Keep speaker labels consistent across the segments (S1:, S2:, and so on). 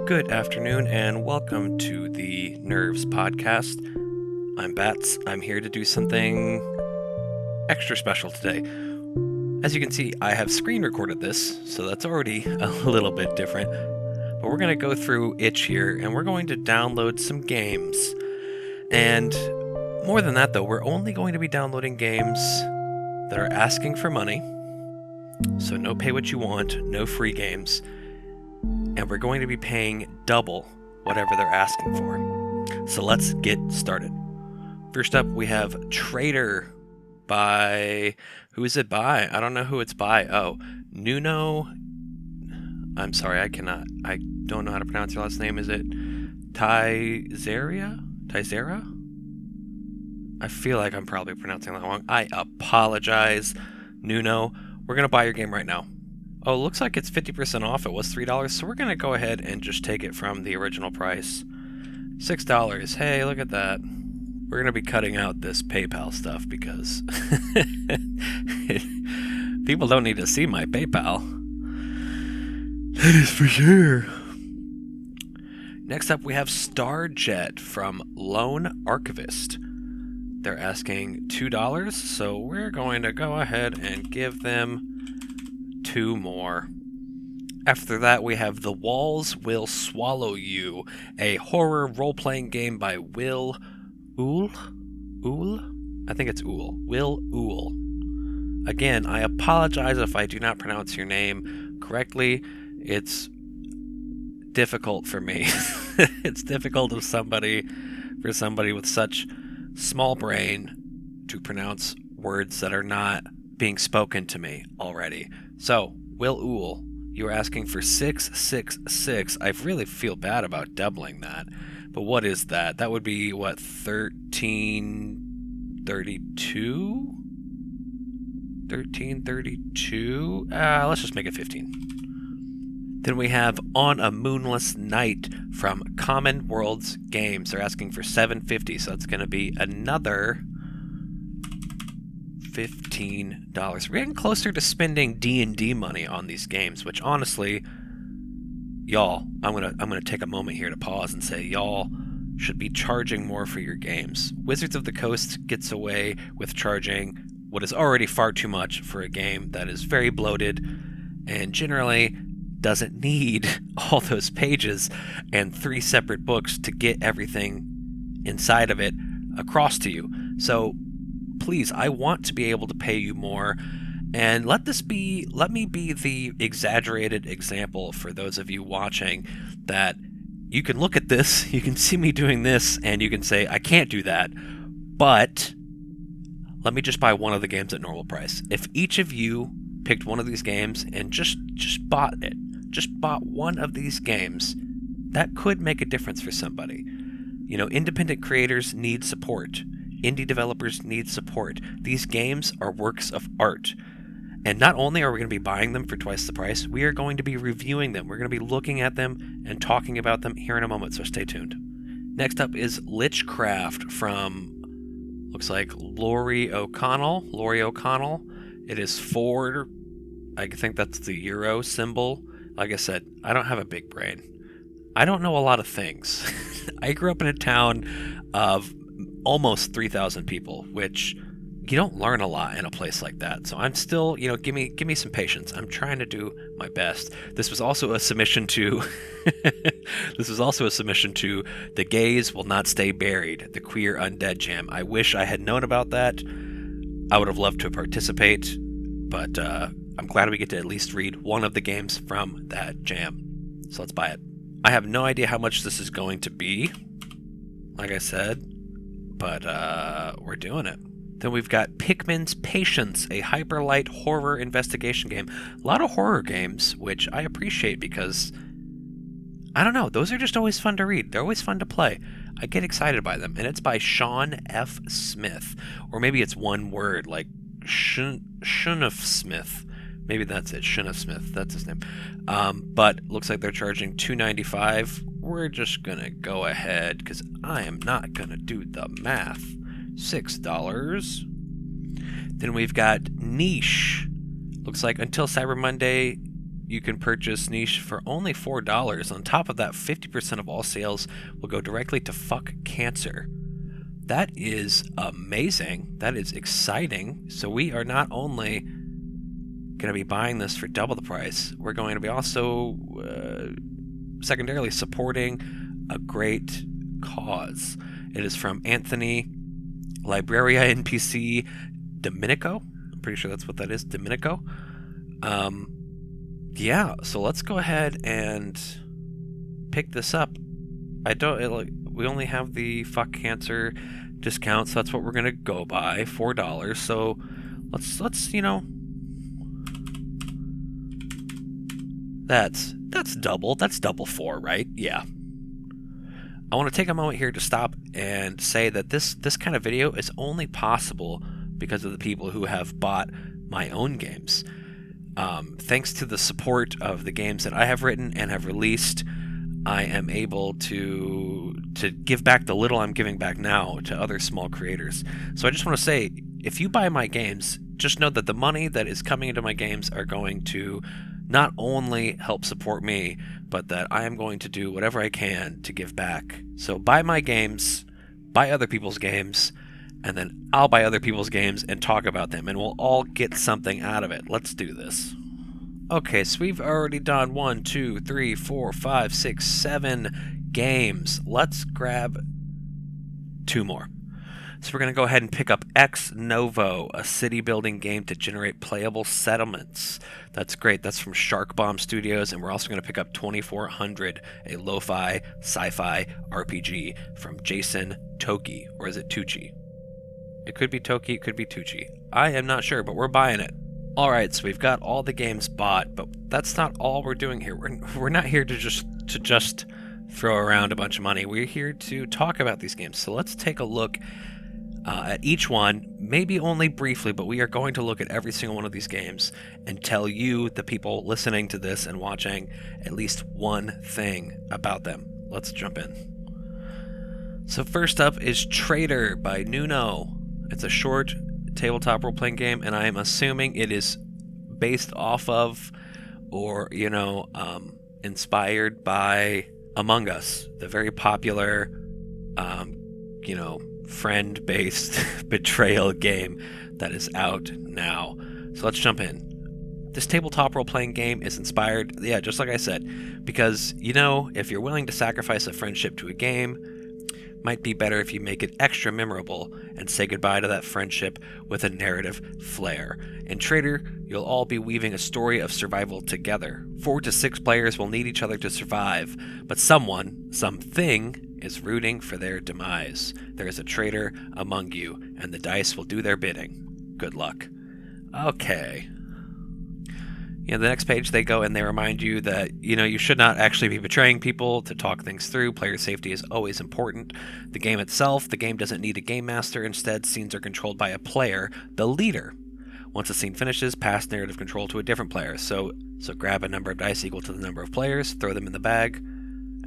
S1: Good afternoon and welcome to the Nerves podcast. I'm Bats. I'm here to do something extra special today. As you can see, I have screen recorded this, so that's already a little bit different. But we're going to go through Itch here and we're going to download some games. And more than that though, we're only going to be downloading games that are asking for money. So no pay what you want, no free games. And we're going to be paying double whatever they're asking for. So let's get started. First up, we have Trader by... Who is it by? I don't know who it's by. Oh, Nuno... I'm sorry, I don't know how to pronounce your last name. Is it Tizera? I feel like I'm probably pronouncing that wrong. I apologize, Nuno. We're going to buy your game right now. Oh, looks like it's 50% off. It was $3, so we're going to go ahead and just take it from the original price. $6. Hey, look at that. We're going to be cutting out this PayPal stuff because people don't need to see my PayPal. That is for sure. Next up, we have Starjet from Lone Archivist. They're asking $2, so we're going to go ahead and give them 2 more. After that, we have The Walls Will Swallow You, a horror role-playing game by Will Uhl? I think it's Uhl. Will Uhl. Again, I apologize if I do not pronounce your name correctly. It's difficult for me. It's difficult for somebody with such small brain to pronounce words that are not being spoken to me already. So, Will Uhl, you were asking for 666. I really feel bad about doubling that. But what is that? That would be, what, 1332? 1332? Let's just make it 15. Then we have On a Moonless Night from Common Worlds Games. They're asking for $7.50, so it's going to be another $15. We're getting closer to spending D&D money on these games, which honestly, y'all, I'm gonna take a moment here to pause and say y'all should be charging more for your games. Wizards of the Coast gets away with charging what is already far too much for a game that is very bloated and generally doesn't need all those pages and 3 separate books to get everything inside of it across to you. So please, I want to be able to pay you more, and let me be the exaggerated example for those of you watching that you can look at this, you can see me doing this, and you can say, I can't do that, but let me just buy one of the games at normal price. If each of you picked one of these games and just bought it, just bought one of these games, that could make a difference for somebody. You know, independent creators need support. Indie developers need support. These games are works of art. And not only are we going to be buying them for twice the price, we are going to be reviewing them. We're going to be looking at them and talking about them here in a moment, so stay tuned. Next up is Lichcraft from, looks like Laurie O'Connell. It is 4, I think that's the euro symbol. Like I said, I don't have a big brain. I don't know a lot of things. I grew up in a town of almost 3,000 people, which you don't learn a lot in a place like that. So I'm still, give me some patience. I'm trying to do my best. This was also a submission to The Gays Will Not Stay Buried, the Queer Undead Jam. I wish I had known about that. I would have loved to participate, but I'm glad we get to at least read one of the games from that jam. So let's buy it. I have no idea how much this is going to be, like I said, but we're doing it. Then we've got Pikmin's Patience, a hyper-light horror investigation game. A lot of horror games, which I appreciate because, I don't know, those are just always fun to read. They're always fun to play. I get excited by them. And it's by Sean F. Smith. Or maybe it's one word, like Shunif Smith. Maybe that's it, Shunif Smith. That's his name. But looks like they're charging $2.95. We're just going to go ahead because I am not going to do the math. $6. Then we've got Niche. Looks like until Cyber Monday, you can purchase Niche for only $4. On top of that, 50% of all sales will go directly to Fuck Cancer. That is amazing. That is exciting. So we are not only going to be buying this for double the price, we're going to be also secondarily supporting a great cause. It is from Anthony Libraria NPC Domenico. I'm pretty sure that's what that is, Domenico. Yeah, so let's go ahead and pick this up. We only have the Fuck Cancer discount, so that's what we're gonna go by, $4. So let's that's double. That's double 4, right? Yeah. I want to take a moment here to stop and say that this kind of video is only possible because of the people who have bought my own games. Thanks to the support of the games that I have written and have released, I am able to give back the little I'm giving back now to other small creators. So I just want to say, if you buy my games, just know that the money that is coming into my games are going to not only help support me, but that I am going to do whatever I can to give back. So buy my games, buy other people's games, and then I'll buy other people's games and talk about them, and we'll all get something out of it. Let's do this. Okay, so we've already done 1, 2, 3, 4, 5, 6, 7 games. Let's grab 2 more. So we're going to go ahead and pick up Ex Novo, a city building game to generate playable settlements. That's great. That's from Shark Bomb Studios, and we're also going to pick up 2400, a lo-fi sci-fi RPG from Jason Toki, or is it Tucci? It could be Toki, it could be Tucci. I am not sure, but we're buying it. Alright, so we've got all the games bought, but that's not all we're doing here. We're not here to just throw around a bunch of money. We're here to talk about these games. So let's take a look at each one, maybe only briefly, but we are going to look at every single one of these games and tell you, the people listening to this and watching, at least one thing about them. Let's jump in. So first up is Traitor by Nuno. It's a short tabletop role-playing game, and I am assuming it is based off of, or inspired by Among Us, the very popular friend-based betrayal game that is out now. So let's jump in. This tabletop role-playing game is inspired, just like I said, because if you're willing to sacrifice a friendship to a game, might be better if you make it extra memorable and say goodbye to that friendship with a narrative flair. In Traitor, you'll all be weaving a story of survival together. 4 to 6 players will need each other to survive, but something is rooting for their demise. There is a traitor among you, and the dice will do their bidding. Good luck. Okay. The next page they go and they remind you that, you should not actually be betraying people, to talk things through. Player safety is always important. The game itself, the game doesn't need a game master. Instead, scenes are controlled by a player, the leader. Once a scene finishes, pass narrative control to a different player. So grab a number of dice equal to the number of players, throw them in the bag.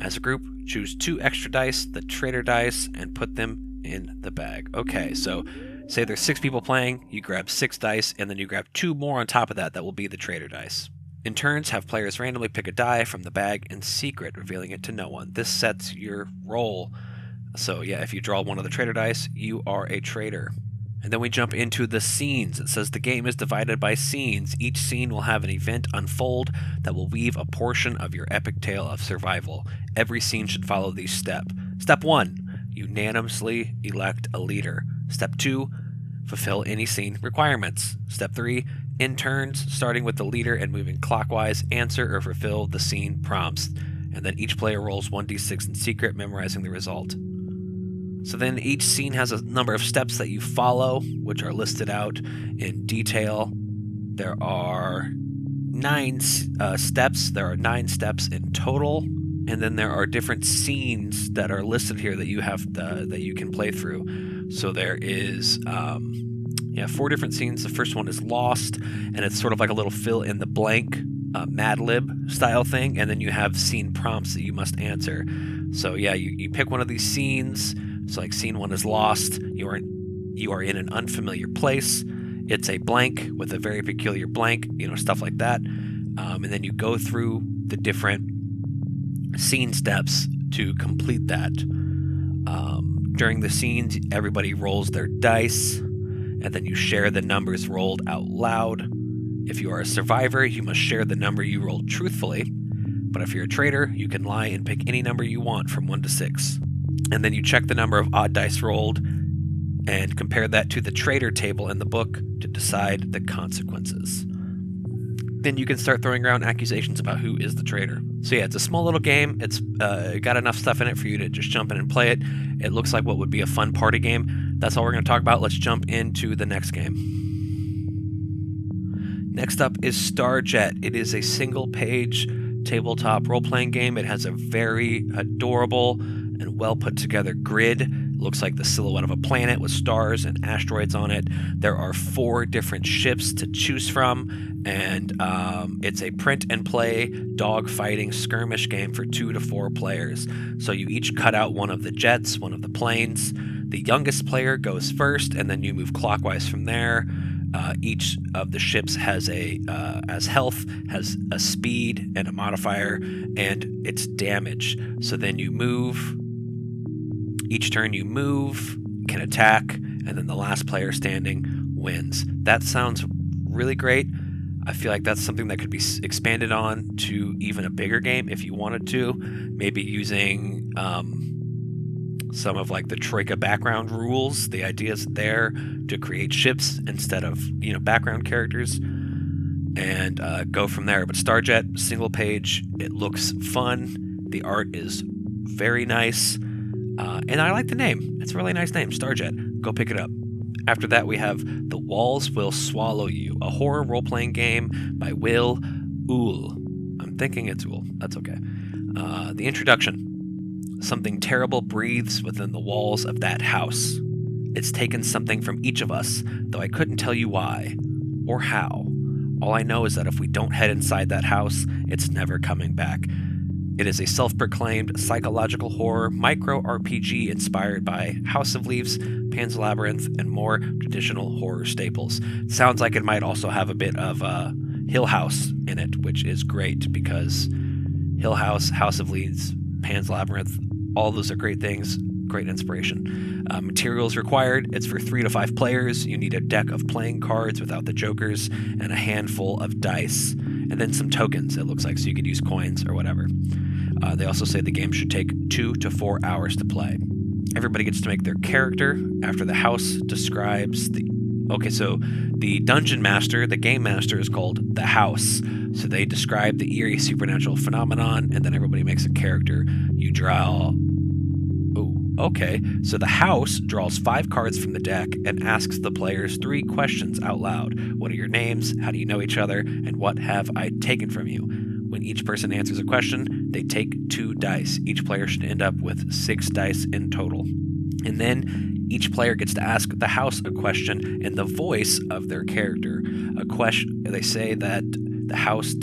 S1: As a group, choose 2 extra dice, the traitor dice, and put them in the bag. Okay, so say there's 6 people playing, you grab 6 dice, and then you grab 2 more on top of that will be the traitor dice. In turns, have players randomly pick a die from the bag in secret, revealing it to no one. This sets your role. So if you draw one of the traitor dice, you are a traitor. And then we jump into the scenes. It says the game is divided by scenes. Each scene will have an event unfold that will weave a portion of your epic tale of survival. Every scene should follow these steps. Step 1, unanimously elect a leader. Step 2, fulfill any scene requirements. Step 3, in turns, starting with the leader and moving clockwise, answer or fulfill the scene prompts. And then each player rolls 1d6 in secret, memorizing the result. So then each scene has a number of steps that you follow, which are listed out in detail. There are 9 steps. There are 9 steps in total. And then there are different scenes that are listed here that you have that you can play through. So there is 4 different scenes. The first one is Lost, and it's sort of like a little fill in the blank Mad Lib style thing. And then you have scene prompts that you must answer. So you pick one of these scenes. So like scene 1 is Lost. You are in an unfamiliar place. It's a blank with a very peculiar blank, stuff like that. And then you go through the different scene steps to complete that. During the scenes, everybody rolls their dice, and then you share the numbers rolled out loud. If you are a survivor, you must share the number you rolled truthfully. But if you're a traitor, you can lie and pick any number you want from 1 to 6. And then you check the number of odd dice rolled and compare that to the traitor table in the book to decide the consequences. Then you can start throwing around accusations about who is the traitor. So yeah, it's a small little game. It's got enough stuff in it for you to just jump in and play it. It looks like what would be a fun party game. That's all we're going to talk about. Let's jump into the next game. Next up is Starjet. It is a single-page tabletop role-playing game. It has a very adorable and well-put-together grid. It looks like the silhouette of a planet with stars and asteroids on it. There are 4 different ships to choose from, and it's a print-and-play dog-fighting skirmish game for 2 to 4 players. So you each cut out one of the jets, one of the planes. The youngest player goes first, and then you move clockwise from there. Each of the ships has as health, has a speed and a modifier, and its damage. So then you move. Each turn you move, can attack, and then the last player standing wins. That sounds really great. I feel like that's something that could be expanded on to even a bigger game if you wanted to. Maybe using some of like the Troika background rules, the ideas there to create ships instead of, background characters, and go from there. But Starjet, single page, it looks fun. The art is very nice. And I like the name. It's a really nice name, Starjet. Go pick it up. After that, we have The Walls Will Swallow You, a horror role-playing game by Will Uhl. I'm thinking it's Uhl. That's okay. The introduction. Something terrible breathes within the walls of that house. It's taken something from each of us, though I couldn't tell you why or how. All I know is that if we don't head inside that house, it's never coming back. It is a self-proclaimed psychological horror micro-RPG inspired by House of Leaves, Pan's Labyrinth, and more traditional horror staples. Sounds like it might also have a bit of Hill House in it, which is great because Hill House, House of Leaves, Pan's Labyrinth, all those are great things, great inspiration. Materials required, it's for 3 to 5 players. You need a deck of playing cards without the jokers and a handful of dice. And then some tokens, it looks like, so you could use coins or whatever. They also say the game should take 2 to 4 hours to play. Everybody gets to make their character after the house describes the... Okay, so the dungeon master, the game master, is called the house. So they describe the eerie supernatural phenomenon, and then everybody makes a character. You draw... Oh, okay. So the house draws 5 cards from the deck and asks the players 3 questions out loud. What are your names? How do you know each other? And what have I taken from you? When each person answers a question, they take 2 dice. Each player should end up with 6 dice in total. And then each player gets to ask the house a question in the voice of their character. They say that the house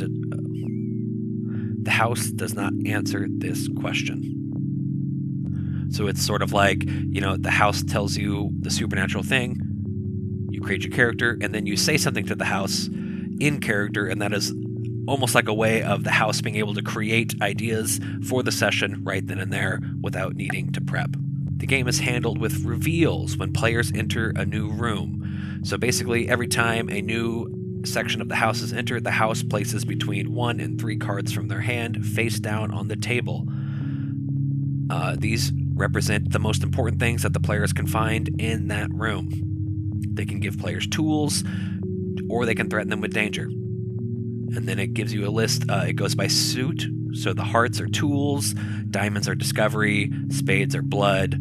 S1: does not answer this question. So it's sort of like, the house tells you the supernatural thing, you create your character, and then you say something to the house in character, and that is almost like a way of the house being able to create ideas for the session right then and there without needing to prep. The game is handled with reveals when players enter a new room. So basically, every time a new section of the house is entered, the house places between 1 and 3 cards from their hand face down on the table. These represent the most important things that the players can find in that room. They can give players tools, or they can threaten them with danger. And then it gives you a list. It goes by suit. So the hearts are tools, diamonds are discovery, spades are blood,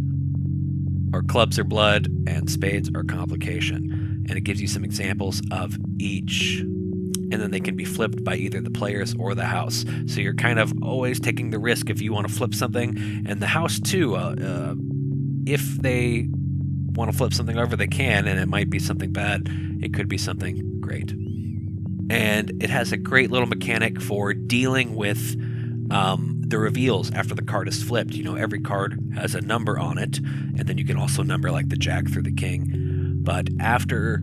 S1: or clubs are blood, and spades are complication. And it gives you some examples of each. And then they can be flipped by either the players or the house. So you're kind of always taking the risk if you want to flip something. And the house, too, if they want to flip something over, they can, and it might be something bad. It could be something great. And it has a great little mechanic for dealing with the reveals after the card is flipped. Every card has a number on it, and then you can also number like the jack through the king. But after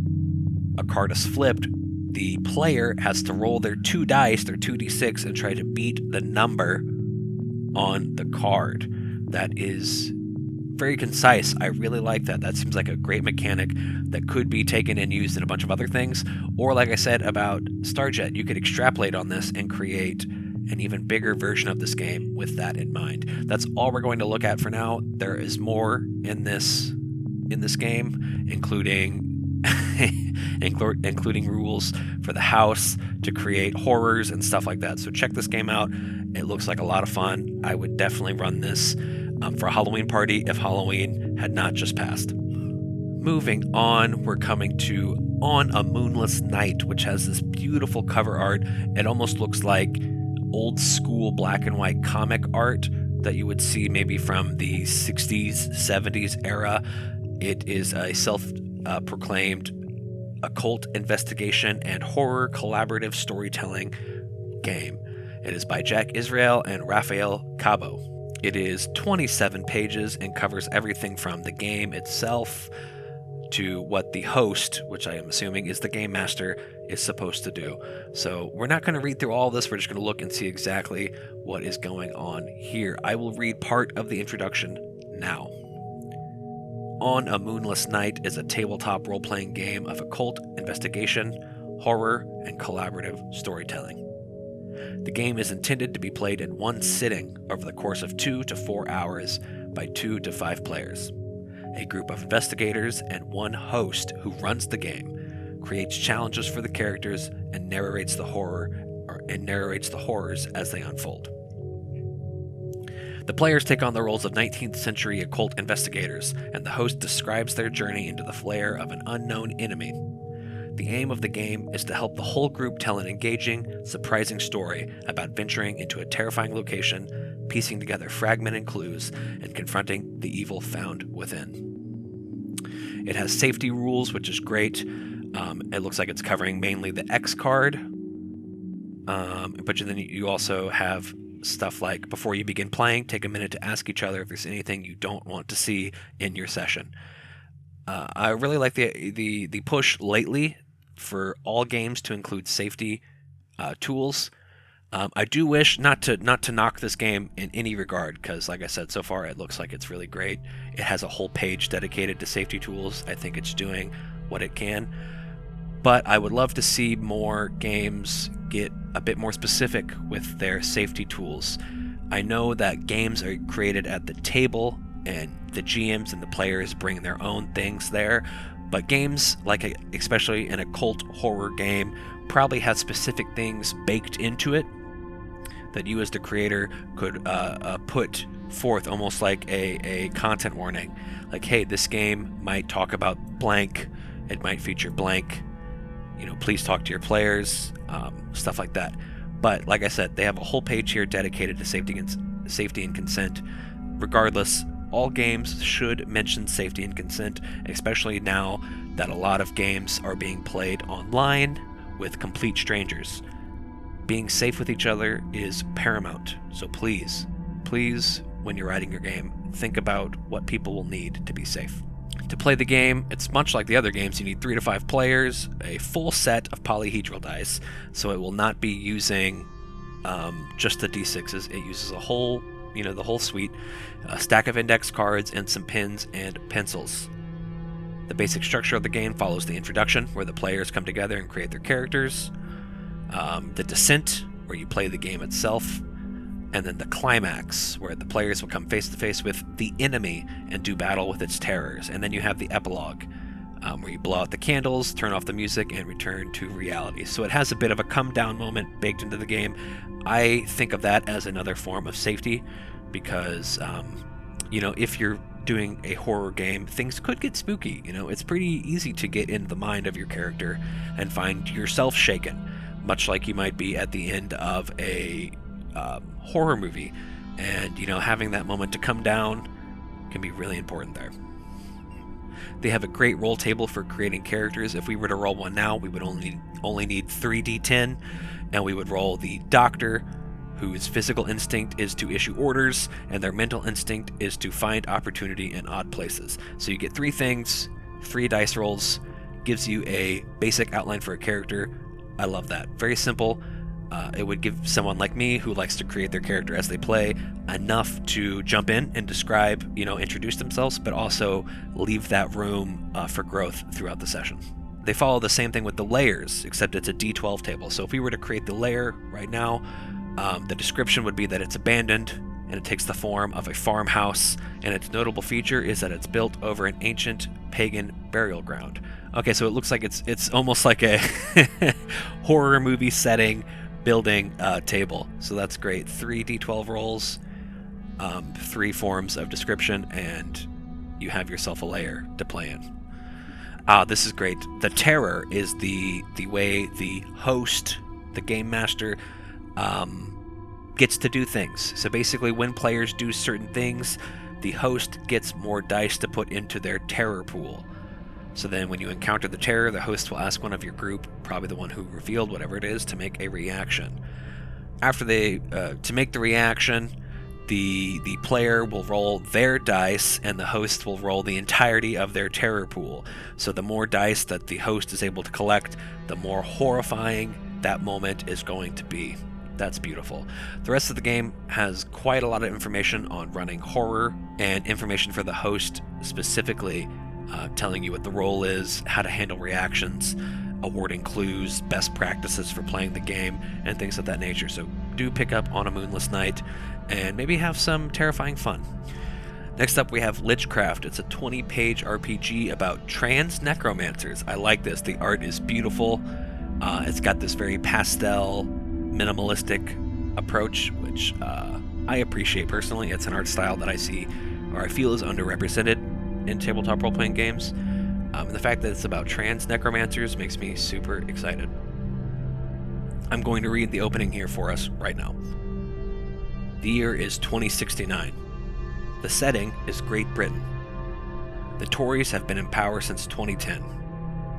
S1: a card is flipped, the player has to roll their 2 dice, their 2d6, and try to beat the number on the card. That is very concise. I really like that. That seems like a great mechanic that could be taken and used in a bunch of other things. Or like I said about Starjet, you could extrapolate on this and create an even bigger version of this game with that in mind. That's all we're going to look at for now. There is more in this game, including including rules for the house to create horrors and stuff like that. So check this game out. It looks like a lot of fun. I would definitely run this for a Halloween party if Halloween had not just passed. Moving on, we're coming to On a Moonless Night, which has this beautiful cover art. It almost looks like old school black and white comic art that you would see maybe from the 60s, 70s era. It is a self-proclaimed occult investigation and horror collaborative storytelling game. It is by Jack Israel and Rafael Cabo. It is 27 pages and covers everything from the game itself to what the host, which I am assuming is the game master, is supposed to do. So we're not going to read through all this. We're just going to look and see exactly what is going on here. I will read part of the introduction now. On a Moonless Night is a tabletop role-playing game of occult investigation, horror, and collaborative storytelling. The game is intended to be played in one sitting over the course of 2 to 4 hours by 2 to 5 players. A group of investigators and one host who runs the game creates challenges for the characters and narrates the horrors as they unfold. The players take on the roles of 19th century occult investigators, and the host describes their journey into the flare of an unknown enemy. The aim of the game is to help the whole group tell an engaging, surprising story about venturing into a terrifying location, piecing together fragmented clues, and confronting the evil found within. It has safety rules, which is great. It looks like it's covering mainly the X card, but then you also have stuff like, before you begin playing, take a minute to ask each other if there's anything you don't want to see in your session. I really like the push lately for all games to include safety tools. I do wish not to knock this game in any regard, because like I said, so far it looks like it's really great. It has a whole page dedicated to safety tools. I think it's doing what it can. But I would love to see more games get a bit more specific with their safety tools. I know that games are created at the table and the GMs and the players bring their own things there, but games, like especially an occult horror game, probably has specific things baked into it that you as the creator could put forth, almost like a content warning. Like, hey, this game might talk about blank, it might feature blank, please talk to your players, stuff like that. But like I said, they have a whole page here dedicated to safety and consent. Regardless, all games should mention safety and consent, especially now that a lot of games are being played online with complete strangers. Being safe with each other is paramount, so please, when you're writing your game, think about what people will need to be safe. To play the game, it's much like the other games. You need 3 to 5 players, a full set of polyhedral dice, so it will not be using just the D6s. It uses a whole, the whole suite, a stack of index cards, and some pens and pencils. The basic structure of the game follows the introduction, where the players come together and create their characters, the descent, where you play the game itself, and then the climax, where the players will come face to face with the enemy and do battle with its terrors. And then you have the epilogue, where you blow out the candles, turn off the music, and return to reality. So it has a bit of a come down moment baked into the game. I think of that as another form of safety, because if you're doing a horror game, things could get spooky. It's pretty easy to get into the mind of your character and find yourself shaken, much like you might be at the end of a horror movie, and having that moment to come down can be really important there. They have a great roll table for creating characters. If we were to roll one now, we would only need 3d10, and we would roll the doctor, whose physical instinct is to issue orders, and their mental instinct is to find opportunity in odd places. So you get 3 things, 3 dice rolls, gives you a basic outline for a character, I love that. Very simple. It would give someone like me who likes to create their character as they play enough to jump in and describe, introduce themselves, but also leave that room for growth throughout the session. They follow the same thing with the layers, except it's a D12 table. So if we were to create the layer right now, the description would be that it's abandoned and it takes the form of a farmhouse, and its notable feature is that it's built over an ancient pagan burial ground. Okay, so it looks like it's almost like a horror movie setting building table. So that's great. 3 D12 rolls, 3 forms of description, and you have yourself a layer to play in. This is great. The terror is the way the host, the game master, gets to do things. So basically, when players do certain things, the host gets more dice to put into their terror pool. So then when you encounter the terror, the host will ask one of your group, probably the one who revealed whatever it is, to make a reaction. After to make the reaction, the player will roll their dice, and the host will roll the entirety of their terror pool. So the more dice that the host is able to collect, the more horrifying that moment is going to be. That's beautiful. The rest of the game has quite a lot of information on running horror, and information for the host specifically, telling you what the role is, how to handle reactions, awarding clues, best practices for playing the game, and things of that nature. So do pick up On a Moonless Night and maybe have some terrifying fun. Next up we have Lichcraft. It's a 20-page RPG about trans necromancers. I like this. The art is beautiful. It's got this very pastel, minimalistic approach, which I appreciate personally. It's an art style that I see, or I feel, is underrepresented in tabletop role-playing games. And the fact that it's about trans necromancers makes me super excited. I'm going to read the opening here for us right now. The year is 2069. The setting is Great Britain. The Tories have been in power since 2010.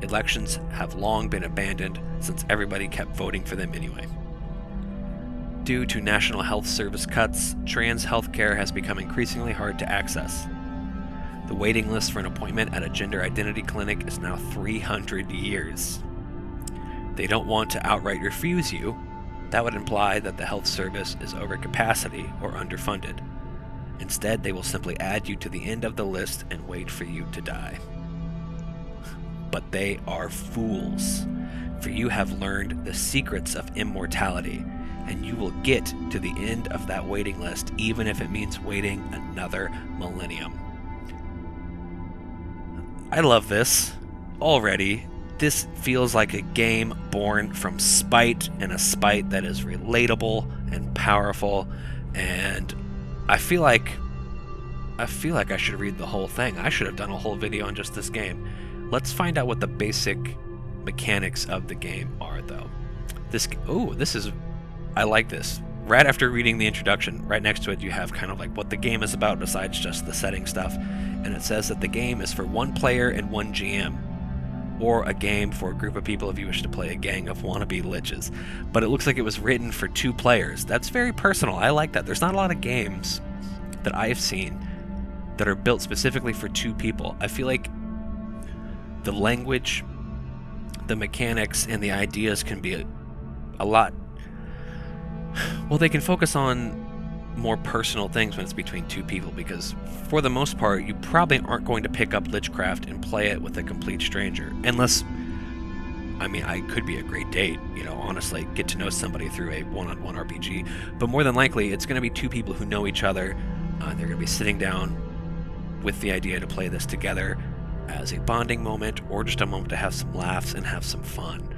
S1: Elections have long been abandoned since everybody kept voting for them anyway. Due to National Health Service cuts, trans healthcare has become increasingly hard to access. The waiting list for an appointment at a gender identity clinic is now 300 years. They don't want to outright refuse you. That would imply that the health service is over capacity or underfunded. Instead, they will simply add you to the end of the list and wait for you to die. But they are fools, for you have learned the secrets of immortality, and you will get to the end of that waiting list even if it means waiting another millennium. I love this already. This feels like a game born from spite, and a spite that is relatable and powerful, and I feel like I should read the whole thing. I should have done a whole video on just this game. Let's find out what the basic mechanics of the game are, though. I like this. Right after reading the introduction, right next to it you have kind of like what the game is about besides just the setting stuff, and it says that the game is for 1 player and 1 GM, or a game for a group of people if you wish to play a gang of wannabe liches. But it looks like it was written for 2 players. That's very personal. I like that. There's not a lot of games that I've seen that are built specifically for 2 people. I feel like the language, the mechanics, and the ideas can be a lot... Well, they can focus on more personal things when it's between 2 people, because for the most part, you probably aren't going to pick up Lichcraft and play it with a complete stranger. Unless, I could be a great date, honestly, get to know somebody through a one-on-one RPG. But more than likely, it's going to be 2 people who know each other. They're going to be sitting down with the idea to play this together as a bonding moment, or just a moment to have some laughs and have some fun.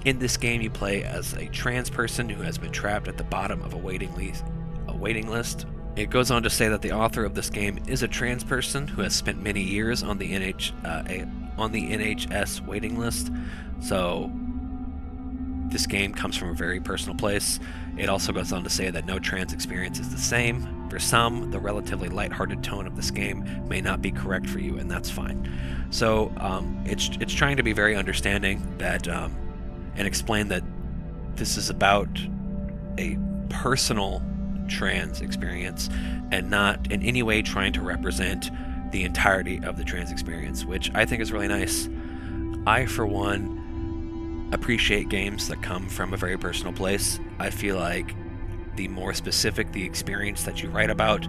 S1: In this game, you play as a trans person who has been trapped at the bottom of a waiting list. It goes on to say that the author of this game is a trans person who has spent many years on the NHS waiting list. So this game comes from a very personal place. It also goes on to say that no trans experience is the same. For some, the relatively lighthearted tone of this game may not be correct for you, and that's fine. So it's trying to be very understanding that. And explain that this is about a personal trans experience and not in any way trying to represent the entirety of the trans experience, which I think is really nice. I, for one, appreciate games that come from a very personal place. I feel like the more specific the experience that you write about,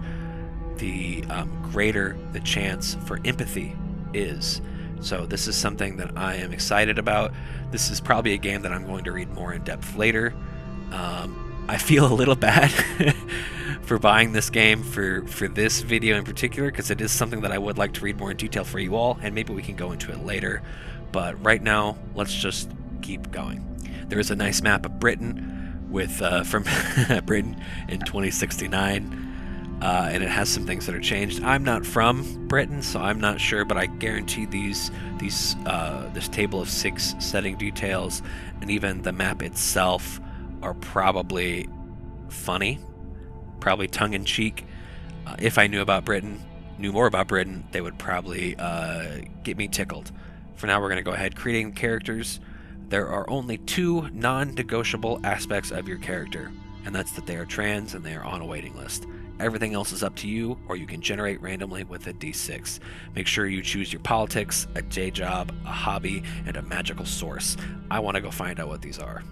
S1: the greater the chance for empathy is. So this is something that I am excited about. This is probably a game that I'm going to read more in depth later. I feel a little bad for buying this game for this video in particular, because it is something that I would like to read more in detail for you all, and maybe we can go into it later. But right now, let's just keep going. There is a nice map of Britain with from Britain in 2069, and it has some things that are changed. I'm not from Britain, so I'm not sure, but I guarantee this table of 6 setting details and even the map itself are probably funny, probably tongue-in-cheek. If I knew more about Britain, they would probably get me tickled. For now, we're going to go ahead creating characters. There are only 2 non-negotiable aspects of your character, and that's that they are trans and they are on a waiting list. Everything else is up to you, or you can generate randomly with a D6. Make sure you choose your politics, a day job, a hobby, and a magical source. I want to go find out what these are.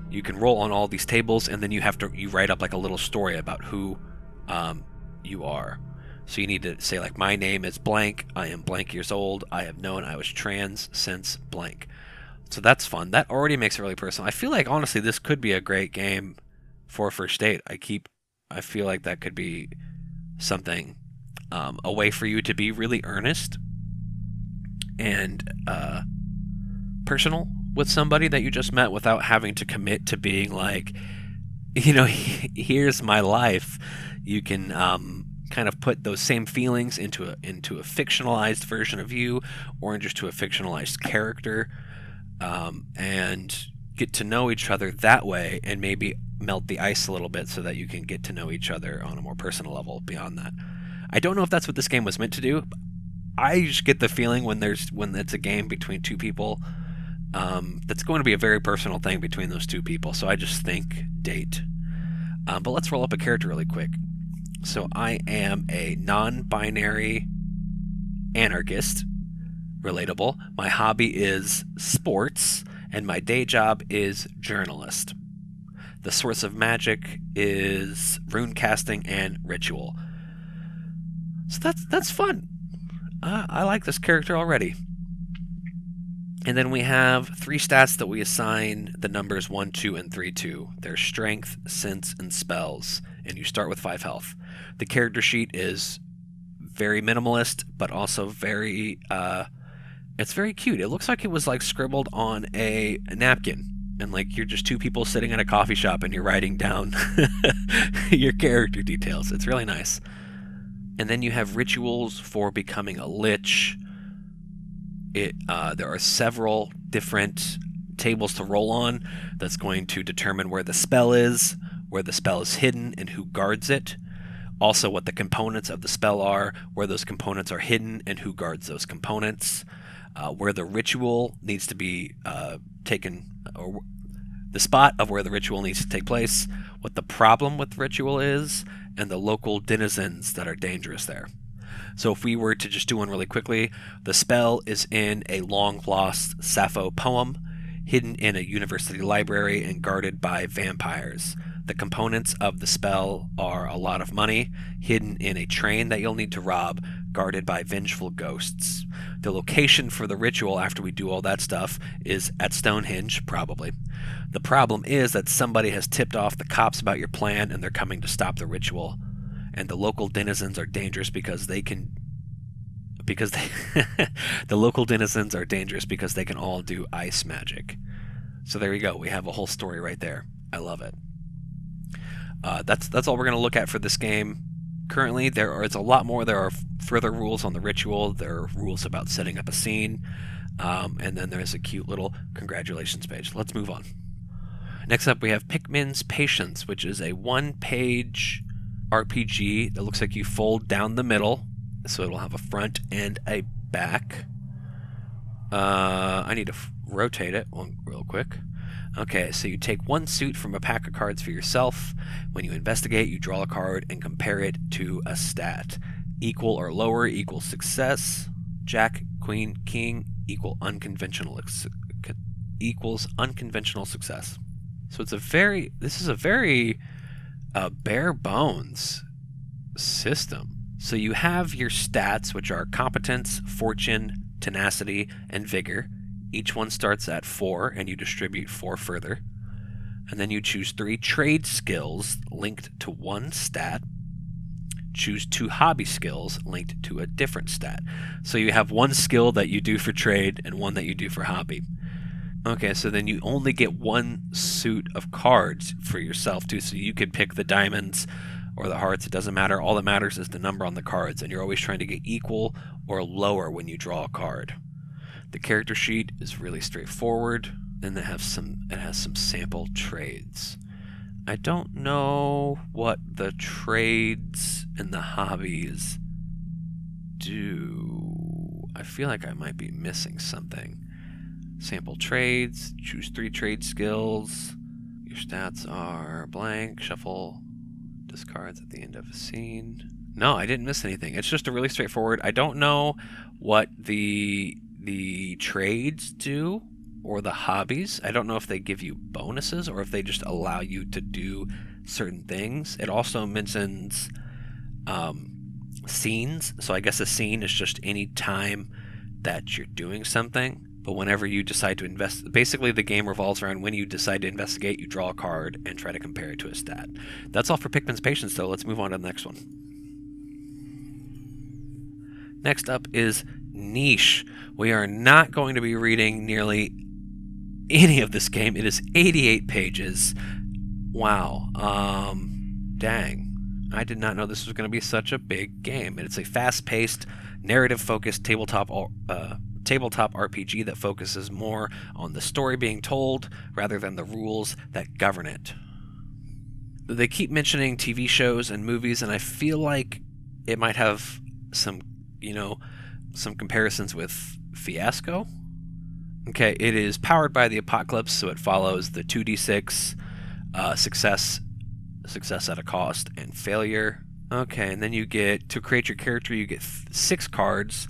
S1: You can roll on all these tables, and then you write up like a little story about who you are. So you need to say, like, my name is blank, I am blank years old, I have known I was trans since blank. So that's fun. That already makes it really personal. I feel like, honestly, this could be a great game for First Date. I feel like that could be something, a way for you to be really earnest and personal with somebody that you just met without having to commit to being like, here's my life. You can kind of put those same feelings into a fictionalized version of you, or just to a fictionalized character, and get to know each other that way, and maybe melt the ice a little bit so that you can get to know each other on a more personal level beyond that. I don't know if that's what this game was meant to do. I just get the feeling when it's a game between 2 people, that's going to be a very personal thing between those 2 people. So I just think date. But let's roll up a character really quick. So I am a non-binary anarchist. Relatable. My hobby is sports, and my day job is journalist. The source of magic is rune casting and ritual. So that's fun. I like this character already. And then we have 3 stats that we assign the numbers 1, 2, and 3 to. They're strength, sense, and spells. And you start with 5 health. The character sheet is very minimalist, but also very, it's very cute. It looks like it was like scribbled on a napkin. And like you're just 2 people sitting in a coffee shop and you're writing down your character details. It's really nice. And then you have rituals for becoming a lich. There are several different tables to roll on that's going to determine where the spell is hidden, and who guards it. Also what the components of the spell are, where those components are hidden, and who guards those components. Where the ritual needs to be taken, or the spot of where the ritual needs to take place, what the problem with the ritual is, and the local denizens that are dangerous there. So if we were to just do one really quickly, the spell is in a long-lost Sappho poem, hidden in a university library and guarded by vampires. The components of the spell are a lot of money, hidden in a train that you'll need to rob, guarded by vengeful ghosts. The location for the ritual after we do all that stuff is at Stonehenge, probably. The problem is that somebody has tipped off the cops about your plan and they're coming to stop the ritual. And the local denizens are dangerous because they can all do ice magic. So there you go. We have a whole story right there. I love it. That's all we're going to look at for this game. Currently, it's a lot more. There are further rules on the ritual. There are rules about setting up a scene. And then there's a cute little congratulations page. Let's move on. Next up, we have Pikmin's Patience, which is a 1-page RPG that looks like you fold down the middle. So it'll have a front and a back. I need to rotate it real quick. Okay, so you take 1 suit from a pack of cards for yourself. When you investigate, you draw a card and compare it to a stat. Equal or lower equals success. Jack, Queen, King equal unconventional equals unconventional success. So this is a very bare bones system. So you have your stats, which are competence, fortune, tenacity, and vigor. Each one starts at 4, and you distribute 4 further. And then you choose 3 trade skills linked to one stat. Choose 2 hobby skills linked to a different stat. So you have 1 skill that you do for trade and 1 that you do for hobby. Okay, so then you only get 1 suit of cards for yourself too, so you could pick the diamonds or the hearts, it doesn't matter. All that matters is the number on the cards, and you're always trying to get equal or lower when you draw a card. The character sheet is really straightforward, and it has some sample trades. I don't know what the trades and the hobbies do. I feel like I might be missing something. Sample trades, choose 3 trade skills. Your stats are blank, shuffle, discards at the end of a scene. No, I didn't miss anything. It's just a really straightforward. I don't know what the trades do or the hobbies. I don't know if they give you bonuses or if they just allow you to do certain things. It also mentions scenes. So I guess a scene is just any time that you're doing something. But whenever you decide to invest, basically the game revolves around when you decide to investigate, you draw a card and try to compare it to a stat. That's all for Pikmin's Patience, though. Let's move on to the next one. Next up is Niche. We are not going to be reading nearly any of this game. It is 88 pages. Wow. Dang. I did not know this was going to be such a big game. It's a fast-paced, narrative-focused tabletop RPG that focuses more on the story being told rather than the rules that govern it. They keep mentioning TV shows and movies, and I feel like it might have some comparisons with Fiasco. Okay, it is powered by the Apocalypse, so it follows the 2d6 success at a cost, and failure. Okay, and then you get, to create your character, you get 6 cards.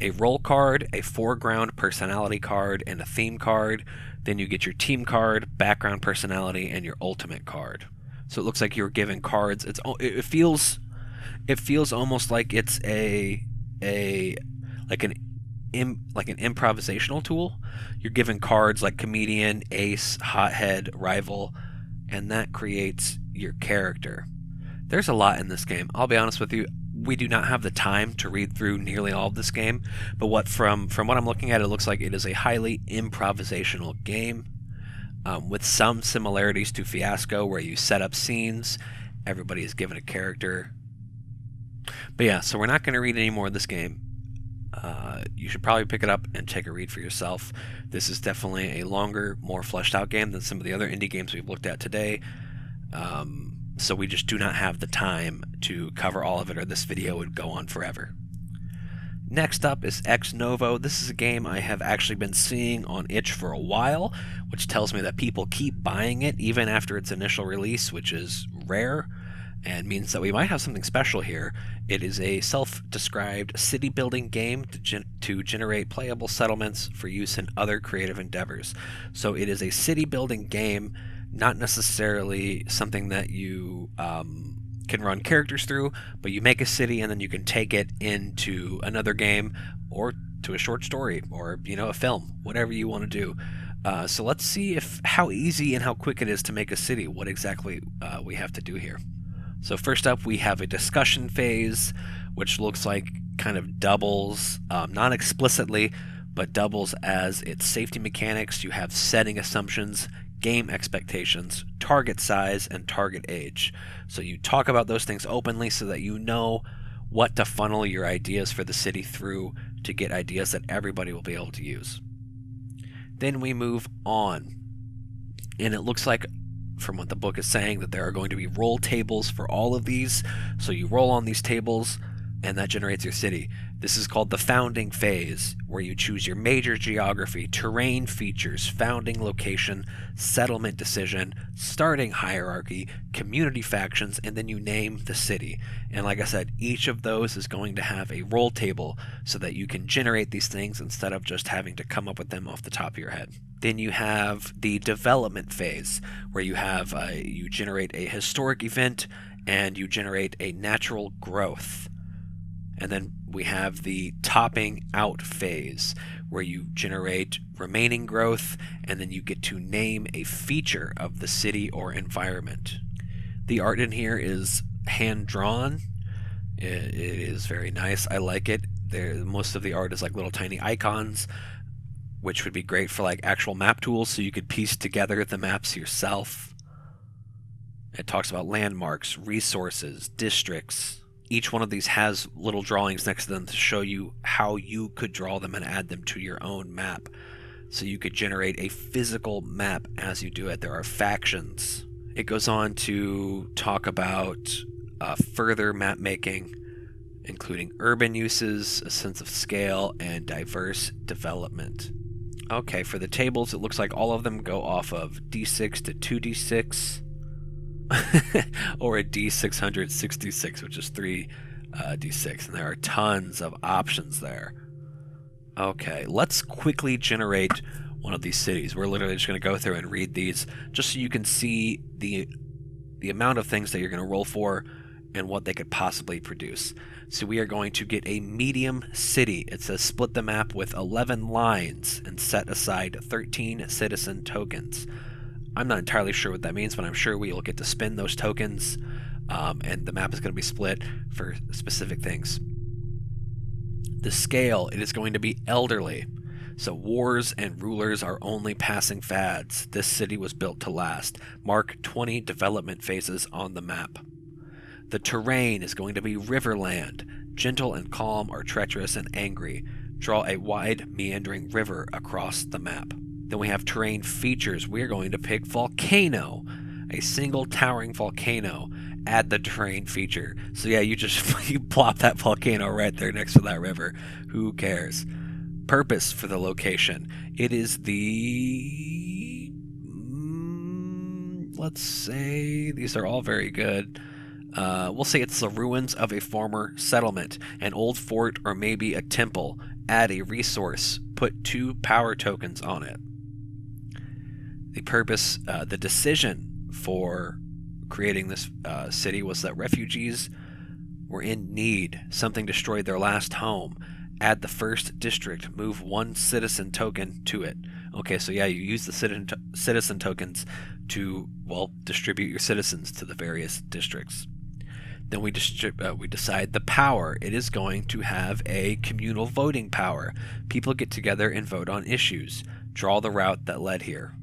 S1: A role card, a foreground personality card, and a theme card. Then you get your team card, background personality, and your ultimate card. So it looks like you're given cards. It feels almost like it's an improvisational tool. You're given cards like comedian, ace, hothead, rival, and that creates your character. There's a lot in this game. I'll be honest with you. We do not have the time to read through nearly all of this game, but from what I'm looking at, it looks like it is a highly improvisational game with some similarities to Fiasco, where you set up scenes, everybody is given a character. But yeah, so we're not going to read any more of this game. You should probably pick it up and take a read for yourself. This is definitely a longer, more fleshed out game than some of the other indie games we've looked at today. So we just do not have the time to cover all of it, or this video would go on forever. Next up is Ex Novo. This is a game I have actually been seeing on itch for a while, which tells me that people keep buying it even after its initial release, which is rare and means that we might have something special here. It is a self-described city-building game to generate playable settlements for use in other creative endeavors. So it is a city-building game, not necessarily something that you can run characters through, but you make a city and then you can take it into another game or to a short story or a film, whatever you want to do. So let's see how easy and how quick it is to make a city, what exactly we have to do here. So first up, we have a discussion phase, which looks like kind of doubles, not explicitly, but doubles as its safety mechanics. You have setting assumptions, game expectations, target size, and target age. So you talk about those things openly so that you know what to funnel your ideas for the city through to get ideas that everybody will be able to use. Then we move on, and it looks like, from what the book is saying, that there are going to be roll tables for all of these. So you roll on these tables, and that generates your city. This is called the founding phase, where you choose your major geography, terrain features, founding location, settlement decision, starting hierarchy, community factions, and then you name the city. And like I said, each of those is going to have a roll table so that you can generate these things instead of just having to come up with them off the top of your head. Then you have the development phase, where you have you generate a historic event and you generate a natural growth. And then we have the topping out phase, where you generate remaining growth and then you get to name a feature of the city or environment. The art in here is hand drawn. It is very nice. I like it. Most of the art is like little tiny icons, which would be great for like actual map tools, so you could piece together the maps yourself. It talks about landmarks, resources, districts. Each one of these has little drawings next to them to show you how you could draw them and add them to your own map. So you could generate a physical map as you do it. There are factions. It goes on to talk about further map making, including urban uses, a sense of scale, and diverse development. Okay, for the tables, it looks like all of them go off of D6 to 2D6. Or a D666, which is 3d6, and there are tons of options there. Okay, let's quickly generate one of these cities. We're literally just going to go through and read these just so you can see the amount of things that you're going to roll for and what they could possibly produce. So we are going to get a medium city. It says split the map with 11 lines and set aside 13 citizen tokens. I'm not entirely sure what that means, but I'm sure we will get to spend those tokens, and the map is going to be split for specific things. The scale, it is going to be elderly. So wars and rulers are only passing fads. This city was built to last. Mark 20 development phases on the map. The terrain is going to be riverland. Gentle and calm or treacherous and angry. Draw a wide meandering river across the map. Then we have terrain features. We are going to pick volcano, a single towering volcano. Add the terrain feature. So yeah, you plop that volcano right there next to that river. Who cares? Purpose for the location. It is the... let's say these are all very good. We'll say it's the ruins of a former settlement, an old fort, or maybe a temple. Add a resource. Put 2 power tokens on it. The purpose, the decision for creating this city was that refugees were in need. Something destroyed their last home. Add the first district. Move 1 citizen token to it. Okay, so yeah, you use the citizen tokens to, well, distribute your citizens to the various districts. Then we decide the power. It is going to have a communal voting power. People get together and vote on issues. Draw the route that led here.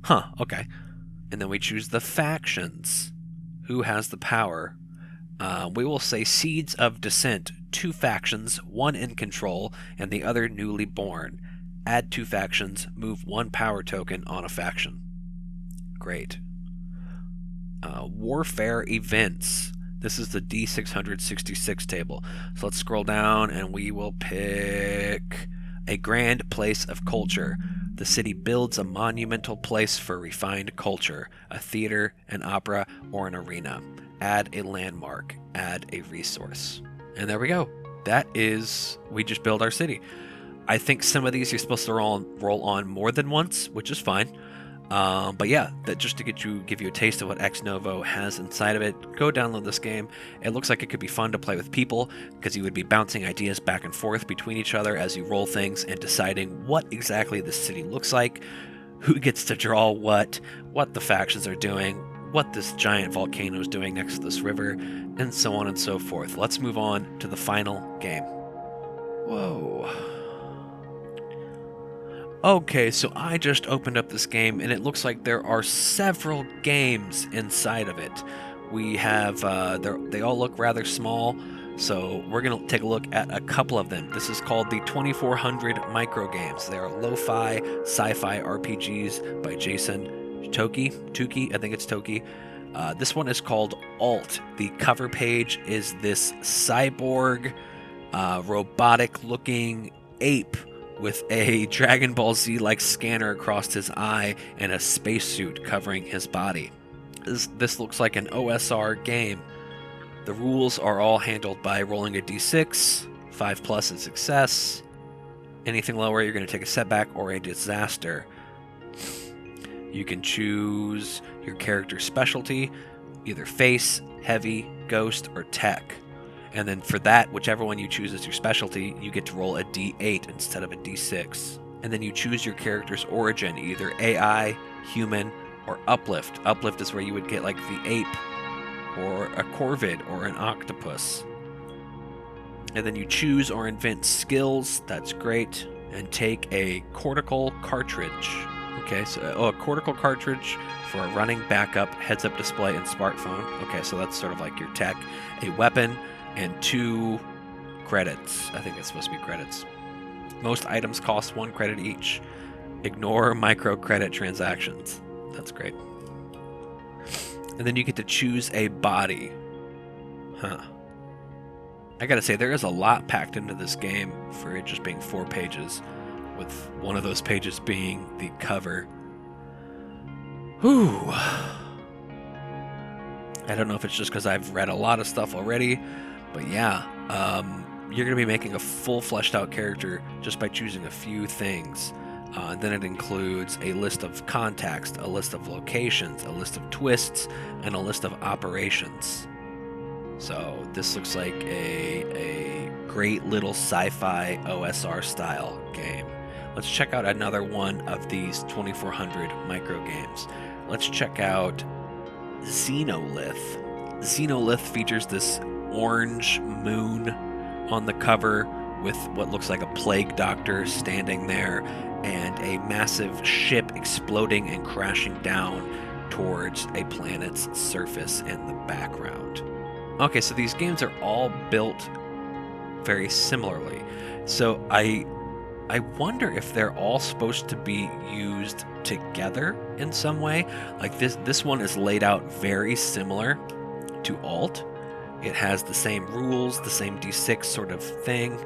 S1: Huh, okay. And then we choose the factions. Who has the power? We will say Seeds of Dissent. 2 factions, 1 in control, and the other newly born. Add 2 factions, move 1 power token on a faction. Great. Warfare events. This is the D666 table. So let's scroll down and we will pick a grand place of culture. The city builds a monumental place for refined culture, a theater, an opera, or an arena. Add a landmark. Add a resource. And there we go. That is, we just build our city. I think some of these you're supposed to roll on more than once, which is fine. But yeah, that just to give you a taste of what Ex Novo has inside of it, go download this game. It looks like it could be fun to play with people because you would be bouncing ideas back and forth between each other as you roll things and deciding what exactly the city looks like, who gets to draw what the factions are doing, what this giant volcano is doing next to this river, and so on and so forth. Let's move on to the final game. Whoa. Okay, so I just opened up this game, and it looks like there are several games inside of it. We have, they all look rather small, so we're going to take a look at a couple of them. This is called the 2400 Micro Games. They are lo-fi, sci-fi RPGs by Jason Toki, I think it's Toki. This one is called Alt. The cover page is this cyborg, robotic-looking ape with a Dragon Ball Z-like scanner across his eye and a spacesuit covering his body. This looks like an OSR game. The rules are all handled by rolling a d6, 5+ is success. Anything lower, you're going to take a setback or a disaster. You can choose your character's specialty, either face, heavy, ghost, or tech. And then for that, whichever one you choose as your specialty, you get to roll a d8 instead of a d6. And then you choose your character's origin, either AI, human, or uplift. Uplift is where you would get like the ape, or a corvid, or an octopus. And then you choose or invent skills, that's great, and take a cortical cartridge. Okay, so a cortical cartridge for a running backup, heads-up display, and smartphone. Okay, so that's sort of like your tech. A weapon, and 2 credits. I think it's supposed to be credits. Most items cost 1 credit each. Ignore micro-credit transactions. That's great. And then you get to choose a body. Huh. I gotta say, there is a lot packed into this game for it just being 4 pages, with one of those pages being the cover. Whew. I don't know if it's just because I've read a lot of stuff already, but yeah, you're going to be making a full fleshed out character just by choosing a few things. And then it includes a list of context, a list of locations, a list of twists, and a list of operations. So this looks like a great little sci-fi OSR style game. Let's check out another one of these 2400 micro games. Let's check out Xenolith. Xenolith features this orange moon on the cover with what looks like a plague doctor standing there and a massive ship exploding and crashing down towards a planet's surface in the background. Okay, so these games are all built very similarly. So I wonder if they're all supposed to be used together in some way. Like this one is laid out very similar to Alt. It has the same rules, the same D6 sort of thing.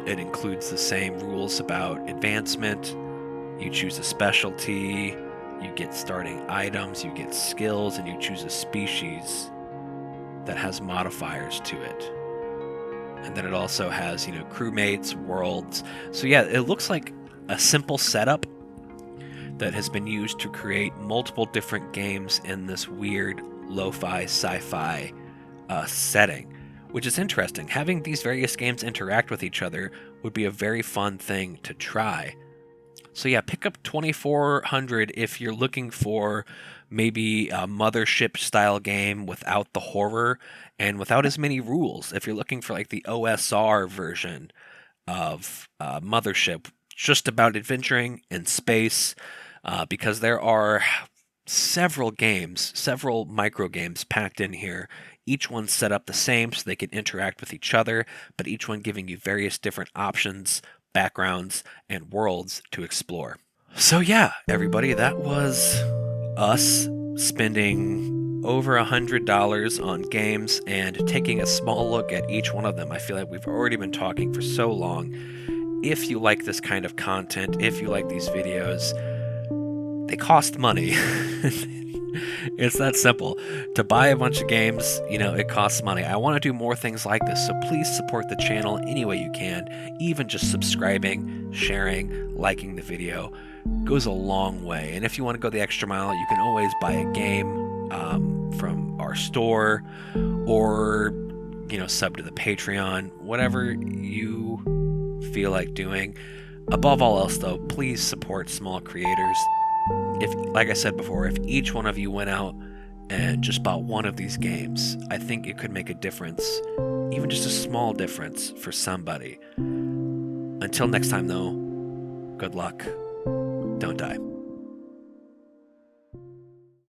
S1: It includes the same rules about advancement. You choose a specialty, you get starting items, you get skills, and you choose a species that has modifiers to it. And then it also has, crewmates, worlds. So yeah, it looks like a simple setup that has been used to create multiple different games in this weird lo-fi sci-fi setting, which is interesting. Having these various games interact with each other would be a very fun thing to try. So yeah, pick up 2400 if you're looking for maybe a Mothership style game without the horror and without as many rules. If you're looking for like the OSR version of Mothership, just about adventuring in space, because there are several micro games packed in here. Each one set up the same so they can interact with each other, but each one giving you various different options, backgrounds, and worlds to explore. So yeah, everybody, that was us spending over $100 on games and taking a small look at each one of them. I feel like we've already been talking for so long. If you like this kind of content, if you like these videos, they cost money. It's that simple. To buy a bunch of games, it costs money. I want to do more things like this, so please support the channel any way you can. Even just subscribing, sharing, liking the video goes a long way. And if you want to go the extra mile, you can always buy a game from our store, or sub to the Patreon, whatever you feel like doing. Above all else, though, please support small creators. If, like I said before, if each one of you went out and just bought one of these games, I think it could make a difference, even just a small difference for somebody. Until next time, though, good luck. Don't die.